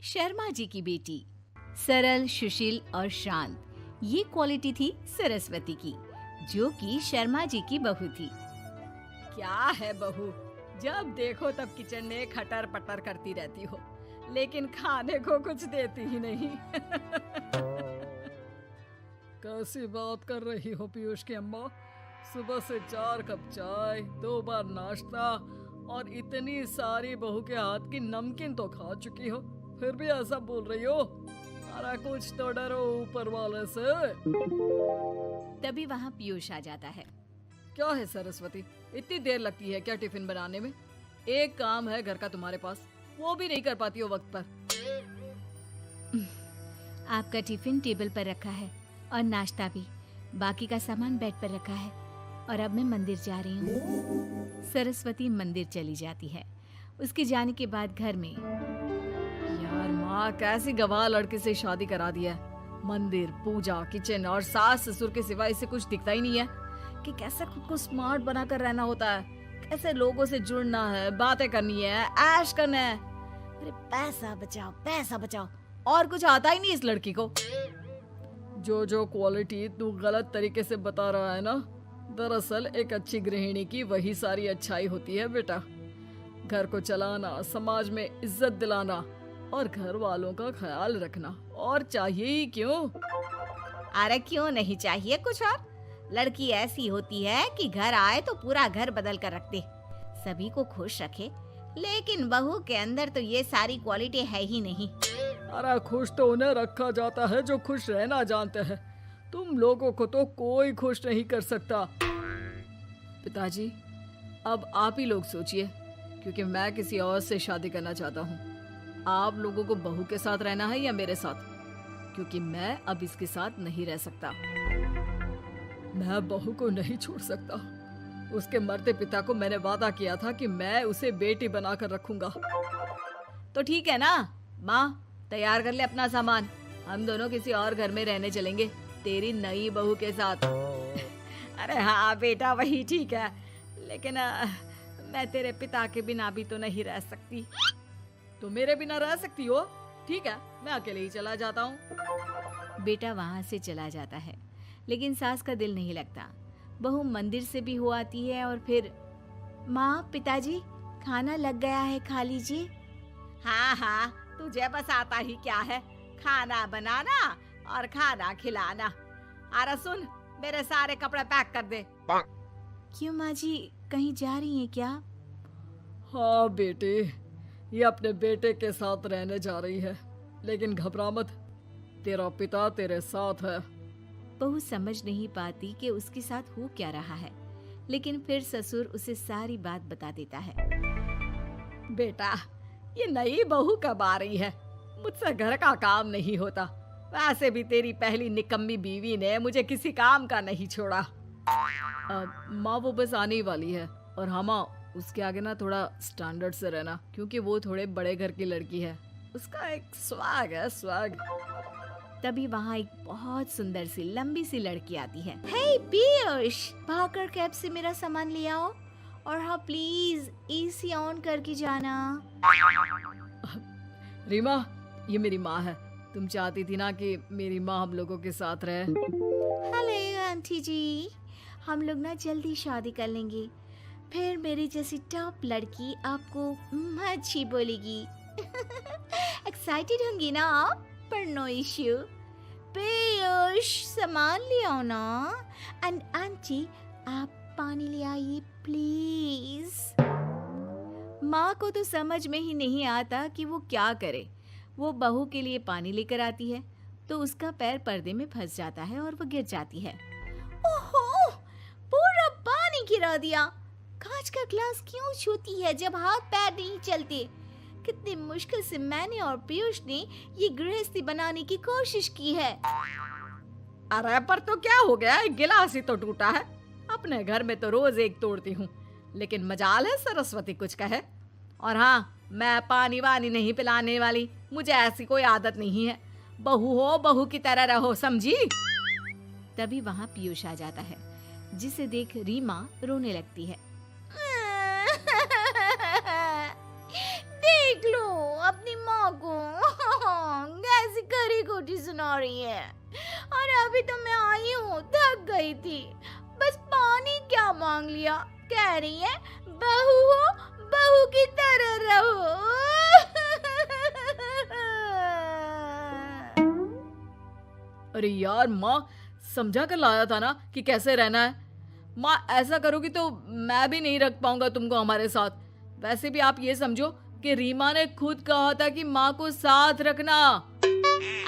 शर्मा जी की बेटी। सरल, सुशील और शांत, ये क्वालिटी थी सरस्वती की, जो कि शर्मा जी की बहू थी। क्या है बहू, जब देखो तब किचन में खटर पटर करती रहती हो, लेकिन खाने को कुछ देती ही नहीं। कैसी बात कर रही हो पीयूष की अम्मा? सुबह से 4 कप चाय, 2 बार नाश्ता और इतनी सारी बहू के हाथ की नमकीन तो खा चुकी हो, फिर भी ऐसा बोल रही हो? अरे कुछ तो डरो ऊपर वाले से। तभी वहाँ पीयूष आ जाता है। क्या है सरस्वती, इतनी देर लगती है क्या टिफिन बनाने में? एक काम है घर का तुम्हारे पास, वो भी नहीं कर पाती हो वक्त पर। आपका टिफिन टेबल पर रखा है और नाश्ता भी, बाकी का सामान बेड पर रखा है और अब मैं मंदिर जा रही हूँ। सरस्वती मंदिर चली जाती है। उसके जाने के बाद घर में, यार माँ कैसी गवाह लड़के से शादी करा दिया है। मंदिर, पूजा, किचन और सास ससुर के सिवा इसे कुछ दिखता ही नहीं है कि कैसे खुद को स्मार्ट बनाकर रहना होता है, कैसे लोगों से जुड़ना है, बातें करनी है, ऐश करना है। अरे पैसा बचाओ और कुछ आता ही नहीं इस लड़की को। जो क्वालिटी तू गलत तरीके से बता रहा है ना, दरअसल एक अच्छी गृहिणी की वही सारी अच्छाई होती है बेटा। घर को चलाना, समाज में इज्जत दिलाना और घर वालों का ख्याल रखना, और चाहिए ही क्यों? अरे क्यों नहीं चाहिए कुछ और? लड़की ऐसी होती है कि घर आए तो पूरा घर बदल कर रख दे, सभी को खुश रखे। लेकिन बहू के अंदर तो ये सारी क्वालिटी है ही नहीं। अरे खुश तो उन्हें रखा जाता है जो खुश रहना जानते हैं। तुम लोगों को तो कोई खुश नहीं कर सकता। पिताजी, अब आप ही लोग सोचिए, क्योंकि मैं किसी और से शादी करना चाहता हूँ। आप लोगों को बहू के साथ रहना है या मेरे साथ? क्योंकि मैं अब इसके साथ नहीं रह सकता। मैं बहू को नहीं छोड़ सकता। उसके मरते पिता को मैंने वादा किया था कि मैं उसे बेटी बनाकर रखूंगा। तो ठीक है ना माँ, तैयार कर ले अपना सामान, हम दोनों किसी और घर में रहने चलेंगे तेरी नई बहू के साथ। अरे हाँ बेटा, वही ठीक है, लेकिन मैं तेरे पिता के बिना भी तो नहीं रह सकती। तो मेरे बिना रह सकती हो? ठीक है, मैं अकेले ही चला जाता हूँ। बेटा वहाँ से चला जाता है, लेकिन सास का दिल नहीं लगता। बहू मंदिर से भी हो आती है और फिर, माँ, पिताजी, खाना लग गया है, खा लीजिए। हाँ, तुझे बस आता ही क्या है, खाना बनाना और खाना खिलाना। अरे सुन, मेरे सारे कपड़े पैक कर दे। क्यों माँ जी, कहीं जा रही हैं क्या? हाँ बेटे, ये अपने बेटे के साथ रहने जा रही है, लेकिन घबरा मत, तेरा पिता तेरे साथ है। बहू समझ नहीं पाती कि उसके साथ हो क्या रहा है, लेकिन फिर ससुर उसे सारी बात बता देता है। बेटा, ये नई बहू कब आ रही है? मुझसे घर का काम नहीं होता। वैसे भी तेरी पहली निकम्मी बीवी ने मुझे किसी काम का नहीं छोड़ा। माँ वो बस आने ही वाली है, और हाँ माँ, उसके आगे ना थोड़ा स्टैंडर्ड से रहना, क्योंकि वो थोड़े बड़े घर की लड़की है। उसका एक स्वैग है, स्वैग। तभी वहाँ एक बहुत सुंदर सी लंबी सी लड़की आती है। हे पीयूष, भागकर कैब से मेरा सामान ले आओ, और हाँ प्लीज एसी ऑन करके जाना। रीमा, ये मेरी माँ है। तुम चाहती थी ना कि मेरी माँ हम लोगों के साथ रहे। हेलो आंटी जी, हम लोग ना जल्दी शादी कर लेंगे, फिर मेरी जैसी टॉप लड़की आपको अच्छी बोलेगी। एक्साइटेड होंगी ना आप? पर नो इश्यू। पीयूष, सामान ले आओ ना, एंड आंटी आप पानी ले आइए प्लीज। माँ को तो समझ में ही नहीं आता कि वो क्या करे। वो बहू के लिए पानी लेकर आती है तो उसका पैर पर्दे में फंस जाता है और वो गिर जाती है। ओहो, पूरा पानी गिरा दिया। कांच का ग्लास क्यों छूती है जब हाथ पैर नहीं चलते? कितनी मुश्किल से मैंने और पीयूष ने ये गृहस्थी बनाने की कोशिश की है। अरे पर तो क्या हो गया, एक गिलास ही तो टूटा है। अपने घर में तो रोज एक तोड़ती हूँ, लेकिन मजाल है सरस्वती कुछ कहे। और हाँ, मैं पानी वानी नहीं पिलाने वाली, मुझे ऐसी कोई आदत नहीं है। बहू हो, बहू की तरह रहो, समझी? तभी वहाँ पीयूष आ जाता है, जिसे देख रीमा रोने लगती है। देख लो अपनी माँ को। सुना रही है। और अभी तो मैं आई हूँ, थक गई थी, बस पानी क्या मांग लिया। कह रही है बहू हो, बहू की तरह रहो। अरे यार माँ, समझा कर लाया था ना कि कैसे रहना है। माँ ऐसा करोगी तो मैं भी नहीं रख पाऊंगा तुमको हमारे साथ। वैसे भी आप ये समझो कि रीमा ने खुद कहा था कि माँ को साथ रखना।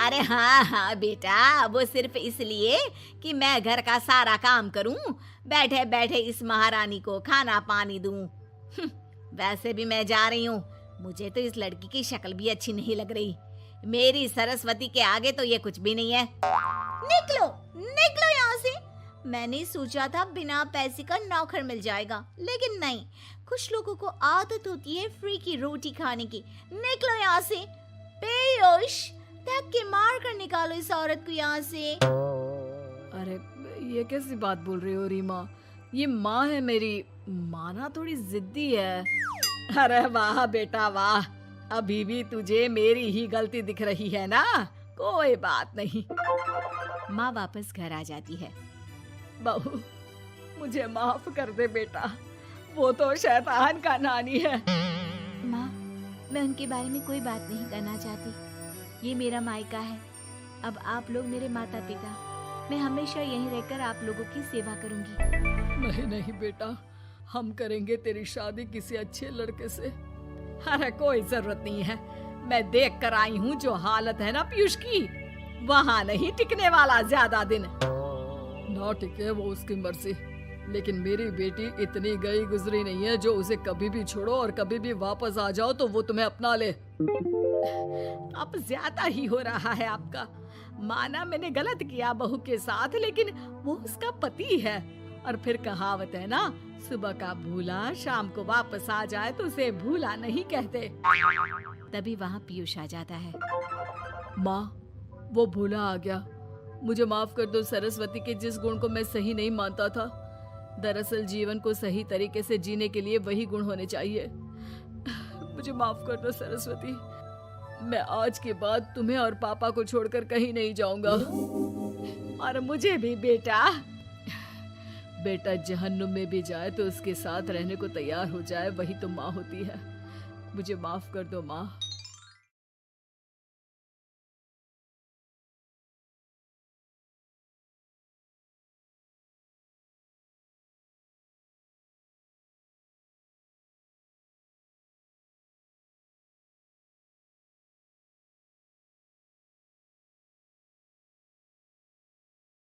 अरे हाँ हाँ बेटा, वो सिर्फ इसलिए कि मैं घर का सारा काम करूं, बैठे बैठे इस महारानी को खाना पानी दूं। वैसे भी मैं जा रही हूँ, मुझे तो इस लड़की की शक्ल भी अच्छी नहीं लग रही। मेरी सरस्वती के आगे तो ये कुछ भी नहीं है। निकलो निकलो यहाँ से। मैंने सोचा था बिना पैसे का नौकर मिल जाएगा, लेकिन नहीं। कुछ लोगों को आदत होती है फ्री की रोटी खाने की। निकलो यहाँ से। पीयूष, धक्के मार कर निकालो इस औरत को यहाँ से। अरे ये कैसी बात बोल रही हो रीमा? ये माँ है मेरी, माना थोड़ी जिद्दी है। अरे वाह बेटा वाह, अभी भी तुझे मेरी ही गलती दिख रही है ना? कोई बात नहीं। माँ वापस घर आ जाती है। बहू, मुझे माफ कर दे बेटा, वो तो शैतान का नानी है। माँ, मैं उनके बारे में कोई बात नहीं करना चाहती। ये मेरा मायका है। अब आप लोग मेरे माता पिता। मैं हमेशा यहीं रहकर आप लोगों की सेवा करूंगी। नहीं नहीं बेटा, हम करेंगे तेरी शादी किसी अच्छे लड़के से। अरे कोई जरूरत नहीं है, मैं देख कर आई हूँ जो हालत है ना पीयूष की, वहाँ नहीं टिकने वाला ज्यादा दिन। ना टिके वो उसकी मर्जी, लेकिन मेरी बेटी इतनी गई गुजरी नहीं है जो उसे कभी भी छोड़ो और कभी भी वापस आ जाओ तो वो तुम्हें अपना ले। अब ज्यादा ही हो रहा है आपका। माना मैंने गलत किया बहू के साथ, लेकिन वो उसका पति है। और फिर कहावत है ना, सुबह का भूला शाम को वापस आ जाए तो उसे भूला नहीं कहते। तभी वहाँ पीयूष आ जाता है। माँ, वो भूला आ गया, मुझे माफ कर दो। सरस्वती के जिस गुण को मैं सही नहीं मानता था, दरअसल जीवन को सही तरीके से जीने के लिए वही गुण होने चाहिए। मुझे माफ कर दो सरस्वती, मैं आज के बाद तुम्हें और पापा को छोड़कर कहीं नहीं जाऊंगा। और मुझे भी बेटा। बेटा जहन्नुम में भी जाए तो उसके साथ रहने को तैयार हो जाए, वही तो माँ होती है। मुझे माफ कर दो माँ।